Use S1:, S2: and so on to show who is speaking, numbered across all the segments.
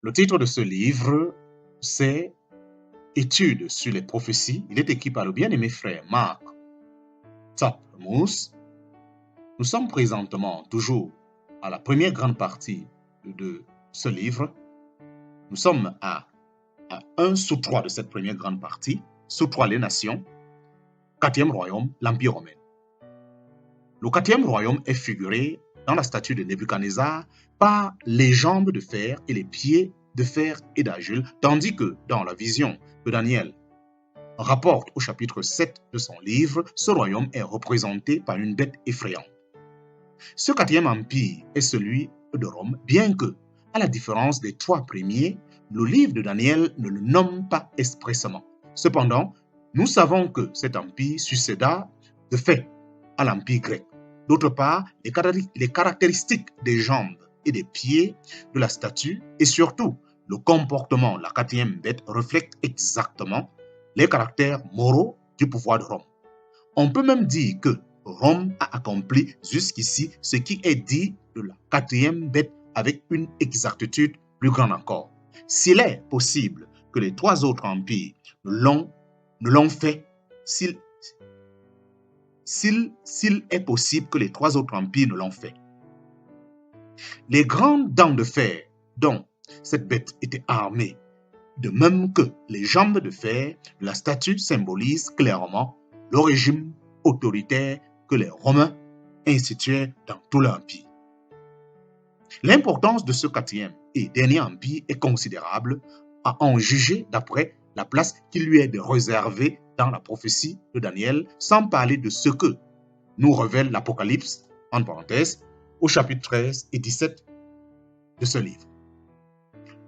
S1: Le titre de ce livre, c'est Études sur les prophéties. Il est écrit par le bien-aimé frère Mark Topmousse. Nous sommes présentement toujours à la première grande partie de ce livre. Nous sommes à 1/3 de cette première grande partie, sous 3 les nations, 4e royaume, l'Empire romain. Le 4e royaume est figuré dans la statue de Nebuchadnezzar par les jambes de fer et les pieds de fer et d'argile, tandis que dans la vision que Daniel rapporte au chapitre 7 de son livre, ce royaume est représenté par une bête effrayante. Ce 4e empire est celui de Rome, bien que, à la différence des 3 premiers, le livre de Daniel ne le nomme pas expressément. Cependant, nous savons que cet empire succéda de fait à l'empire grec. D'autre part, les caractéristiques des jambes et des pieds de la statue et surtout le comportement de la 4e bête reflètent exactement les caractères moraux du pouvoir de Rome. On peut même dire que Rome a accompli jusqu'ici ce qui est dit de la 4e bête avec une exactitude plus grande encore. S'il est possible que les 3 autres empires ne l'ont fait, s'il est possible que les 3 autres empires ne l'ont fait. Les grandes dents de fer dont cette bête était armée, de même que les jambes de fer de la statue symbolisent clairement le régime autoritaire que les Romains instituaient dans tout l'empire. L'importance de ce 4e et dernier empire est considérable à en juger d'après la place qui lui est réservée dans la prophétie de Daniel, sans parler de ce que nous révèle l'Apocalypse, en parenthèse, au chapitre 13 et 17 de ce livre.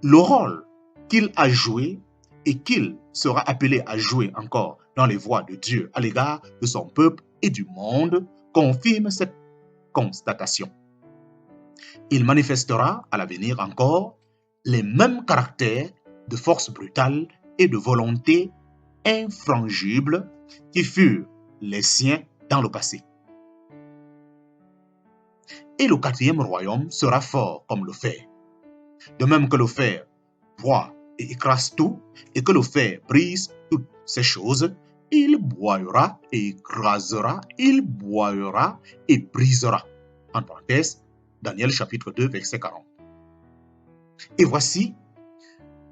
S1: Le rôle qu'il a joué et qu'il sera appelé à jouer encore dans les voies de Dieu à l'égard de son peuple et du monde confirme cette constatation. Il manifestera à l'avenir encore les mêmes caractères de force brutale et de volonté infrangible qui furent les siens dans le passé. Et le 4e royaume sera fort comme le fer. De même que le fer broie et écrase tout, et que le fer brise toutes ces choses, il broyera et écrasera, il broyera et brisera. En parenthèse, Daniel chapitre 2, verset 40. Et voici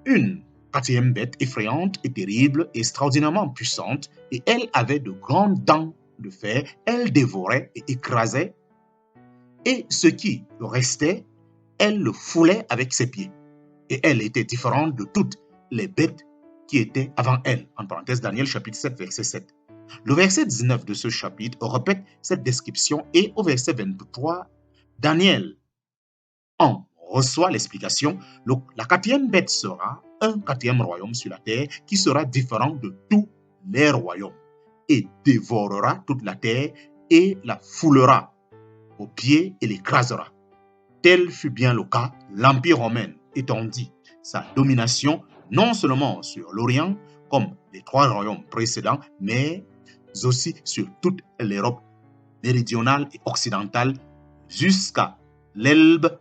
S1: une 4e bête effrayante et terrible, extraordinairement puissante, et elle avait de grandes dents de fer, elle dévorait et écrasait, et ce qui restait, elle le foulait avec ses pieds. Et elle était différente de toutes les bêtes qui étaient avant elle. En parenthèse, Daniel chapitre 7, verset 7. Le verset 19 de ce chapitre répète cette description et au verset 23, Daniel en reçoit l'explication. La 4e bête sera un 4e royaume sur la terre qui sera différent de tous les royaumes et dévorera toute la terre et la foulera aux pieds et l'écrasera. Tel fut bien le cas, l'Empire romain étendit sa domination non seulement sur l'Orient, comme les 3 royaumes précédents, mais aussi sur toute l'Europe méridionale et occidentale, jusqu'à l'Elbe,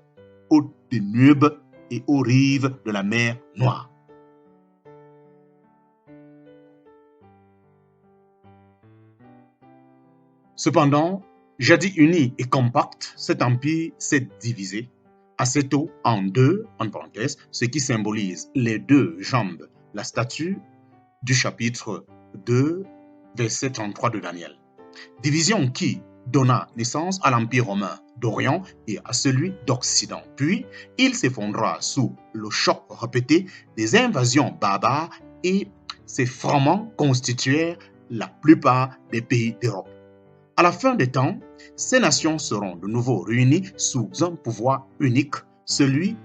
S1: au Danube et aux rives de la mer Noire. Cependant, jadis uni et compact, cet empire s'est divisé assez tôt en 2, en parenthèse, ce qui symbolise les 2 jambes, la statue du chapitre 2, verset 33 de Daniel. Division qui donna naissance à l'Empire romain d'Orient et à celui d'Occident. Puis, il s'effondra sous le choc répété des invasions barbares et ces fragments constituèrent la plupart des pays d'Europe. À la fin des temps, ces nations seront de nouveau réunies sous un pouvoir unique, celui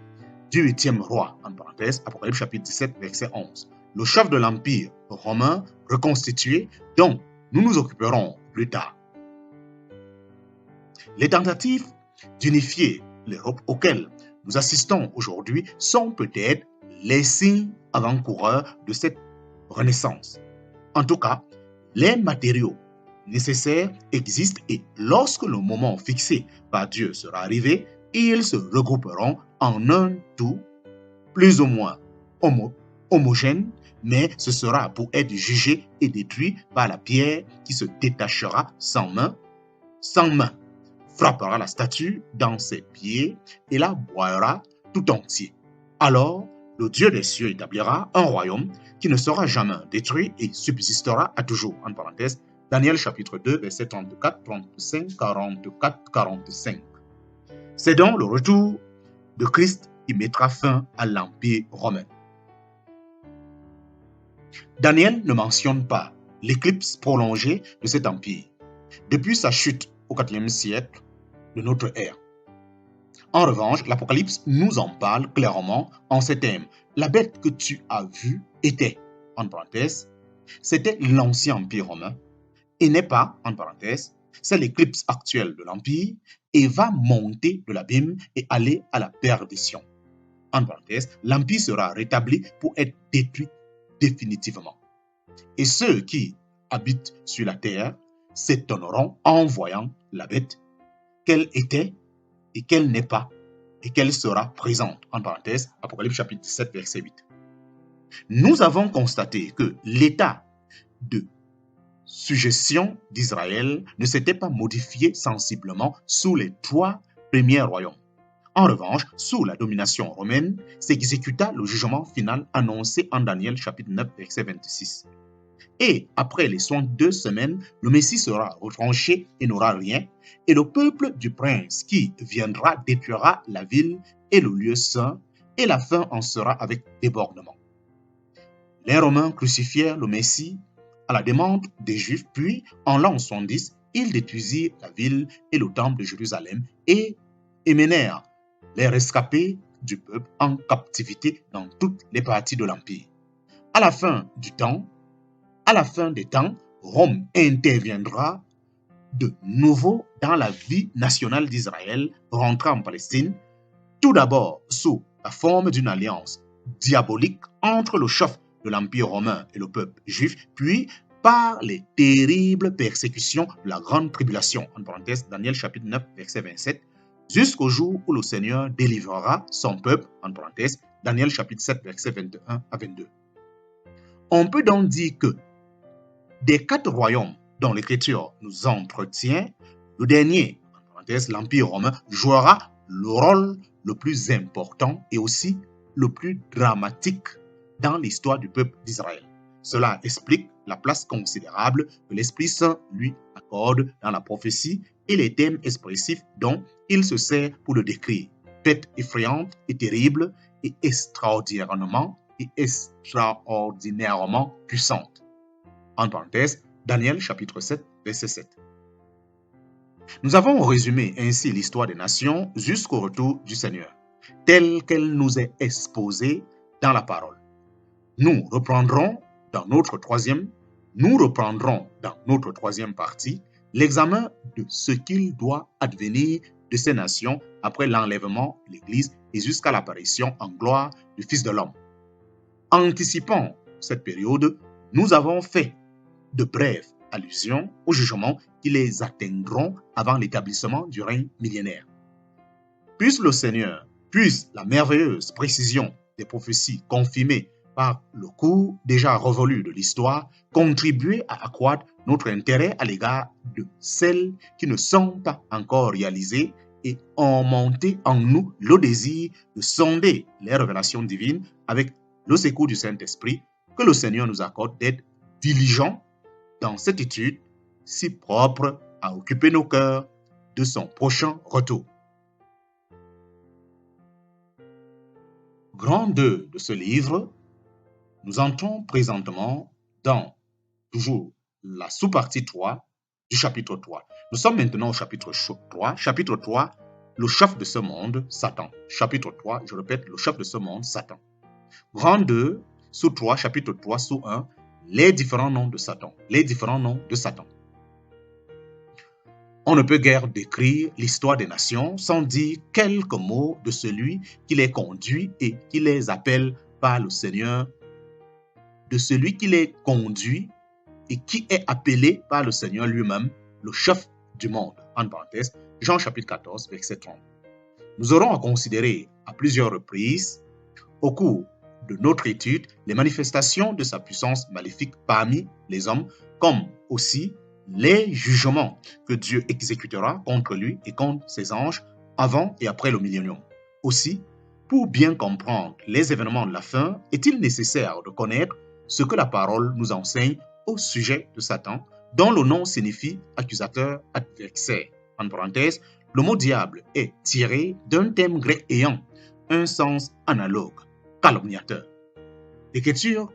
S1: du 8e roi, en parenthèse, Apocalypse chapitre 17, verset 11. Le chef de l'Empire romain reconstitué, dont nous nous occuperons plus tard. Les tentatives d'unifier l'Europe auxquelles nous assistons aujourd'hui sont peut-être les signes avant-coureurs de cette renaissance. En tout cas, les matériaux nécessaires existent et lorsque le moment fixé par Dieu sera arrivé, ils se regrouperont en un tout plus ou moins homogène, mais ce sera pour être jugé et détruit par la pierre qui se détachera sans main, frappera la statue dans ses pieds et la broiera tout entier. Alors, le Dieu des cieux établira un royaume qui ne sera jamais détruit et subsistera à toujours. En parenthèse, Daniel chapitre 2, versets 34, 35, 44, 45. C'est donc le retour de Christ qui mettra fin à l'Empire romain. Daniel ne mentionne pas l'éclipse prolongée de cet empire depuis sa chute au IVe siècle de notre ère. En revanche, l'Apocalypse nous en parle clairement en ces termes. La bête que tu as vue était, en parenthèse, c'était l'ancien empire romain et n'est pas, en parenthèse, c'est l'éclipse actuelle de l'empire et va monter de l'abîme et aller à la perdition. En parenthèse, l'empire sera rétabli pour être détruit définitivement. Et ceux qui habitent sur la terre s'étonneront en voyant la bête, qu'elle était et qu'elle n'est pas, et qu'elle sera présente. En parenthèse, Apocalypse chapitre 17, verset 8. Nous avons constaté que l'état de suggestion d'Israël ne s'était pas modifié sensiblement sous les 3 premiers royaumes. En revanche, sous la domination romaine, s'exécuta le jugement final annoncé en Daniel chapitre 9, verset 26. Et après les 62 semaines, le Messie sera retranché et n'aura rien, et le peuple du prince qui viendra détruira la ville et le lieu saint, et la fin en sera avec débordement. Les Romains crucifièrent le Messie à la demande des Juifs, puis en l'an 70, ils détruisirent la ville et le temple de Jérusalem et menèrent les rescapés du peuple en captivité dans toutes les parties de l'Empire. À la fin des temps, Rome interviendra de nouveau dans la vie nationale d'Israël, rentrant en Palestine, tout d'abord sous la forme d'une alliance diabolique entre le chef de l'Empire romain et le peuple juif, puis par les terribles persécutions de la grande tribulation, en parenthèse Daniel chapitre 9, verset 27, jusqu'au jour où le Seigneur délivrera son peuple, en parenthèse Daniel chapitre 7, verset 21 à 22. On peut donc dire que des 4 royaumes dont l'Écriture nous entretient, le dernier, en parenthèse l'Empire romain, jouera le rôle le plus important et aussi le plus dramatique dans l'histoire du peuple d'Israël. Cela explique la place considérable que l'Esprit Saint lui accorde dans la prophétie et les thèmes expressifs dont il se sert pour le décrire. Bête effrayante et terrible et extraordinairement puissante. En parenthèse, Daniel chapitre 7, verset 7. Nous avons résumé ainsi l'histoire des nations jusqu'au retour du Seigneur, telle qu'elle nous est exposée dans la parole. Nous reprendrons dans notre troisième partie l'examen de ce qu'il doit advenir de ces nations après l'enlèvement de l'Église et jusqu'à l'apparition en gloire du Fils de l'homme. Anticipant cette période, nous avons fait de brèves allusions aux jugements qui les atteindront avant l'établissement du règne millénaire. Puisse la merveilleuse précision des prophéties confirmées par le cours déjà révolu de l'histoire contribuer à accroître notre intérêt à l'égard de celles qui ne sont pas encore réalisées et augmenter en nous le désir de sonder les révélations divines avec le secours du Saint-Esprit que le Seigneur nous accorde d'être diligents dans cette étude si propre à occuper nos cœurs de son prochain retour. Grand 2 de ce livre, nous entrons présentement dans toujours la sous-partie 3 du chapitre 3. Nous sommes maintenant au chapitre 3. Chapitre 3, le chef de ce monde, Satan. Chapitre 3, je répète, le chef de ce monde, Satan. Grand 2, sous 3, chapitre 3, sous 1, les différents noms de Satan. Les différents noms de Satan. On ne peut guère décrire l'histoire des nations sans dire quelques mots de celui qui les conduit et qui les appelle par le Seigneur, de celui qui les conduit et qui est appelé par le Seigneur lui-même, le chef du monde. En parenthèse, Jean chapitre 14, verset 30. Nous aurons à considérer à plusieurs reprises au cours de notre étude les manifestations de sa puissance maléfique parmi les hommes, comme aussi les jugements que Dieu exécutera contre lui et contre ses anges avant et après le millénium. Aussi, pour bien comprendre les événements de la fin, est-il nécessaire de connaître ce que la parole nous enseigne au sujet de Satan, dont le nom signifie accusateur, adversaire. En parenthèse, le mot diable est tiré d'un thème grec ayant un sens analogue, calomniateur. L'Écriture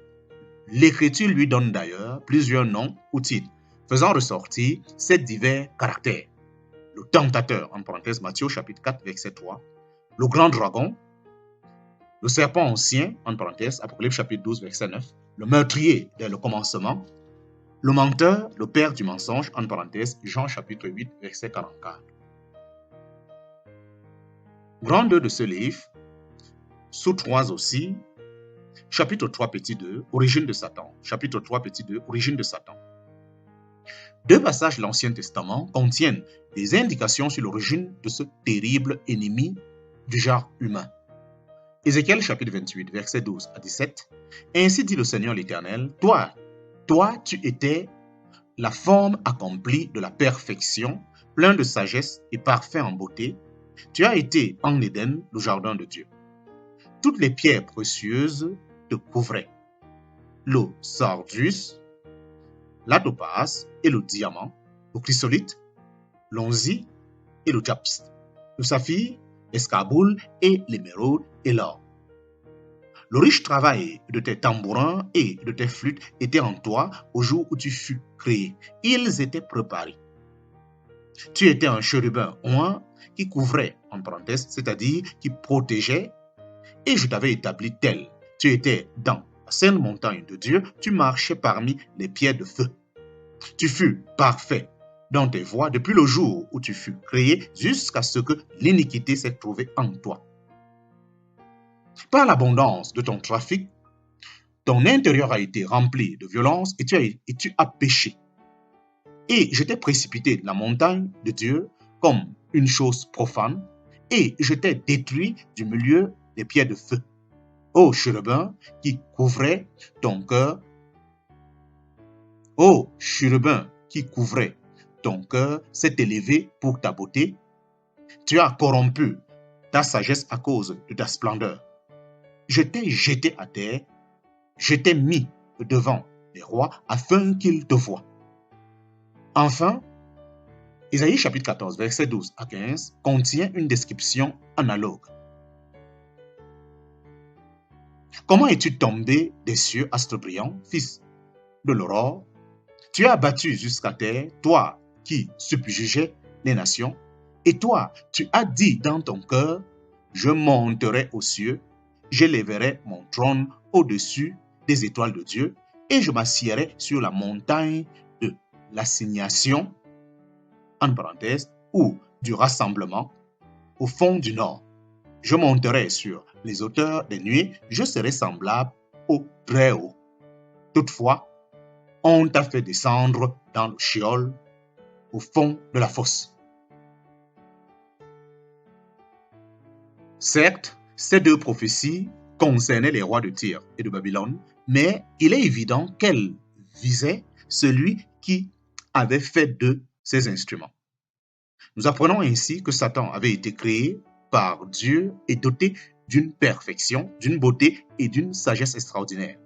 S1: lui donne d'ailleurs plusieurs noms ou titres, faisant ressortir ces divers caractères. Le tentateur, en parenthèse Matthieu chapitre 4, verset 3, le grand dragon, le serpent ancien, en parenthèse Apocalypse chapitre 12, verset 9, le meurtrier dès le commencement, le menteur, le père du mensonge, en parenthèse Jean chapitre 8, verset 44. Grand 2 de ce livre, sous 3 aussi, chapitre 3, petit 2, origine de Satan. Chapitre 3, petit 2, origine de Satan. 2 passages de l'Ancien Testament contiennent des indications sur l'origine de ce terrible ennemi du genre humain. Ézéchiel chapitre 28, verset 12 à 17. Ainsi dit le Seigneur l'Éternel, toi, tu étais la forme accomplie de la perfection, plein de sagesse et parfait en beauté. Tu as été en Éden, le jardin de Dieu. Toutes les pierres précieuses te couvraient. Le sardus, la topaze et le diamant, le chrysolite, l'onzie et le jaspe, le saphir, l'escarboule et l'émeraude et l'or. Le riche travail de tes tambourins et de tes flûtes était en toi au jour où tu fus créé. Ils étaient préparés. Tu étais un chérubin oint qui couvrait, en parenthèse, c'est-à-dire qui protégeait, et je t'avais établi tel. Tu étais dans la sainte montagne de Dieu, tu marchais parmi les pierres de feu. Tu fus parfait dans tes voies depuis le jour où tu fus créé jusqu'à ce que l'iniquité s'est trouvée en toi. Par l'abondance de ton trafic, ton intérieur a été rempli de violence et tu as péché. Et je t'ai précipité de la montagne de Dieu comme une chose profane, et je t'ai détruit du milieu des pierres de feu. Ô chérubin qui couvrait ton cœur, ô chérubin qui couvrait ton cœur s'est élevé pour ta beauté. Tu as corrompu ta sagesse à cause de ta splendeur. Je t'ai jeté à terre, je t'ai mis devant les rois afin qu'ils te voient. Enfin, Isaïe chapitre 14, verset 12 à 15 contient une description analogue. Comment es-tu tombé des cieux, astre brillant, fils de l'aurore? Tu as battu jusqu'à terre, toi qui subjugeais les nations, et toi, tu as dit dans ton cœur, je monterai aux cieux, j'élèverai mon trône au-dessus des étoiles de Dieu, et je m'assiérai sur la montagne de l'assignation, en parenthèse, ou du rassemblement, au fond du nord. Je monterai sur les hauteurs des nuées, je serai semblable au Très-Haut. Toutefois, on t'a fait descendre dans le Sheol, au fond de la fosse. Certes, ces 2 prophéties concernaient les rois de Tyr et de Babylone, mais il est évident qu'elles visaient celui qui avait fait d'eux ses instruments. Nous apprenons ainsi que Satan avait été créé par Dieu et doté d'une perfection, d'une beauté et d'une sagesse extraordinaire.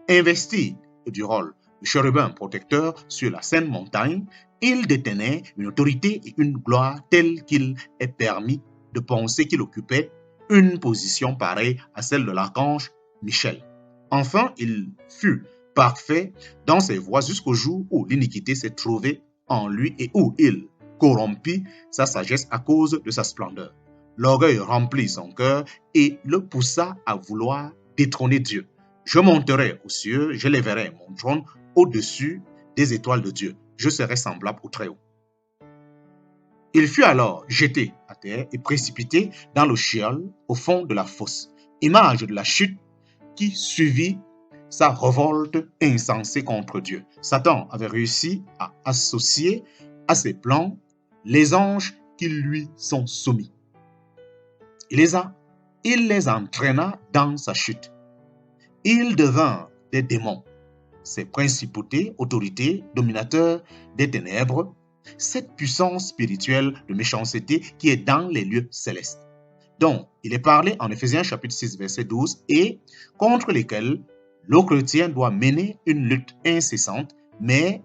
S1: Investi du rôle de chérubin protecteur sur la sainte montagne, il détenait une autorité et une gloire telle qu'il est permis de penser qu'il occupait une position pareille à celle de l'archange Michel. Enfin, il fut parfait dans ses voies jusqu'au jour où l'iniquité s'est trouvée en lui et où il corrompit sa sagesse à cause de sa splendeur. L'orgueil remplit son cœur et le poussa à vouloir détrôner Dieu. Je monterai aux cieux, j'élèverai mon trône au-dessus des étoiles de Dieu. Je serai semblable au Très-Haut. Il fut alors jeté à terre et précipité dans le Sheol au fond de la fosse, image de la chute qui suivit sa révolte insensée contre Dieu. Satan avait réussi à associer à ses plans les anges qui lui sont soumis. Il les a il les entraîna dans sa chute. Ils devinrent des démons, ces principautés, autorités, dominateurs des ténèbres, cette puissance spirituelle de méchanceté qui est dans les lieux célestes. Donc, il est parlé en Éphésiens chapitre 6, verset 12, et contre lesquels le chrétien doit mener une lutte incessante, mais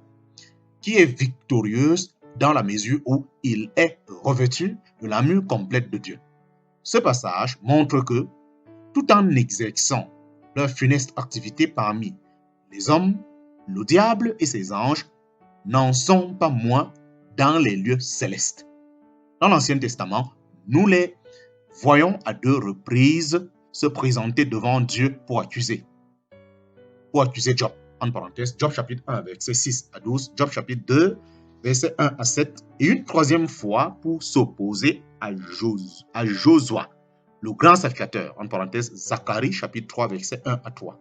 S1: qui est victorieuse dans la mesure où il est revêtu de l'armure complète de Dieu. Ce passage montre que, tout en exerçant leur funeste activité parmi les hommes, le diable et ses anges n'en sont pas moins dans les lieux célestes. Dans l'Ancien Testament, nous les voyons à 2 reprises se présenter devant Dieu pour accuser Job. En parenthèse, Job chapitre 1, verset 6 à 12, Job chapitre 2, verset 1 à 7, et une troisième fois pour s'opposer à Josua, le grand sacrificateur. En parenthèse, Zacharie chapitre 3, verset 1 à 3.